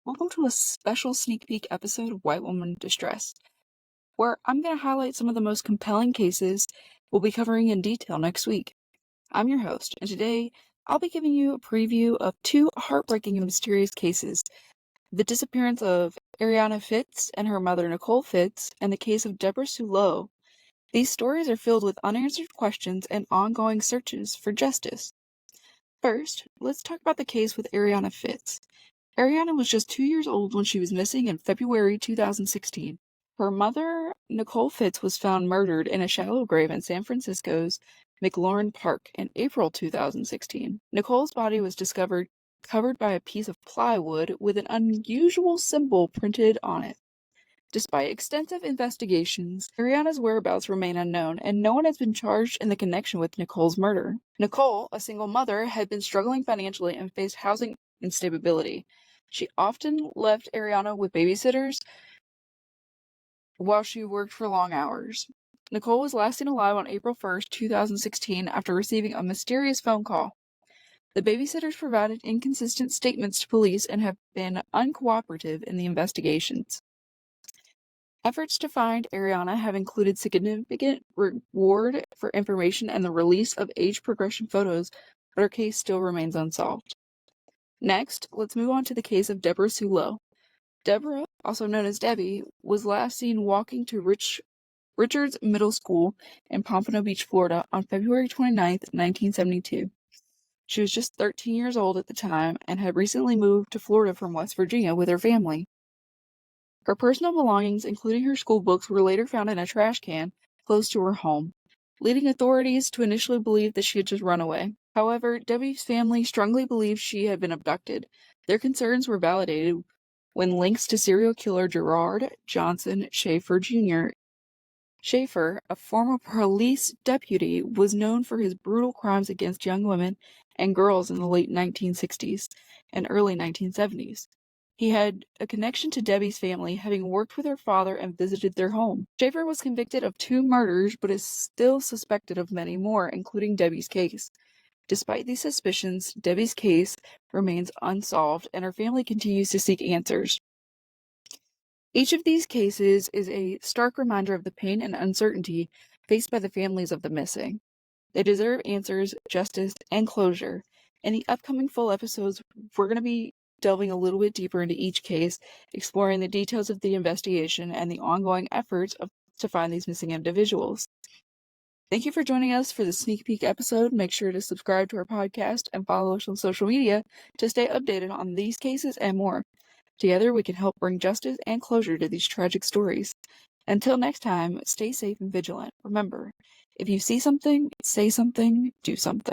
Welcome to a special sneak peek episode of White Woman Distress, where I'm going to highlight some of the most compelling cases we'll be covering in detail next week. I'm your host, and today I'll be giving you a preview of two heartbreaking and mysterious cases: the disappearance of Arianna Fitts and her mother Nicole Fitts, and the case of Debora Sue Lowe. These stories are filled with unanswered questions and ongoing searches for justice. First, let's talk about the case with Arianna Fitts. Arianna was just 2 years old when she was missing in February 2016. Her mother, Nicole Fitts, was found murdered in a shallow grave in San Francisco's McLaurin Park in April 2016. Nicole's body was discovered covered by a piece of plywood with an unusual symbol printed on it. Despite extensive investigations, Arianna's whereabouts remain unknown, and no one has been charged in the connection with Nicole's murder. Nicole, a single mother, had been struggling financially and faced housing instability. She often left Arianna with babysitters while she worked for long hours. Nicole was last seen alive on April 1st, 2016, after receiving a mysterious phone call. The babysitters provided inconsistent statements to police and have been uncooperative in the investigations. Efforts to find Arianna have included significant reward for information and the release of age progression photos, but her case still remains unsolved. Next, let's move on to the case of Debora Sue Lowe. Debora, also known as Debbie, was last seen walking to Richards Middle School in Pompano Beach, Florida on February 29, 1972. She was just 13 years old at the time and had recently moved to Florida from West Virginia with her family. Her personal belongings, including her school books, were later found in a trash can close to her home, leading authorities to initially believe that she had just run away. However, Debbie's family strongly believed she had been abducted. Their concerns were validated when links to serial killer Gerard Johnson Schaefer Jr. Schaefer, a former police deputy, was known for his brutal crimes against young women and girls in the late 1960s and early 1970s. He had a connection to Debbie's family, having worked with her father and visited their home. Schaefer was convicted of 2 murders, but is still suspected of many more, including Debbie's case. Despite these suspicions, Debbie's case remains unsolved, and her family continues to seek answers. Each of these cases is a stark reminder of the pain and uncertainty faced by the families of the missing. They deserve answers, justice, and closure. In the upcoming full episodes, we're going to be delving a little bit deeper into each case, exploring the details of the investigation and the ongoing efforts to find these missing individuals. Thank you for joining us for the sneak peek episode. Make sure to subscribe to our podcast and follow us on social media to stay updated on these cases and more. Together, we can help bring justice and closure to these tragic stories. Until next time, stay safe and vigilant. Remember, if you see something, say something, do something.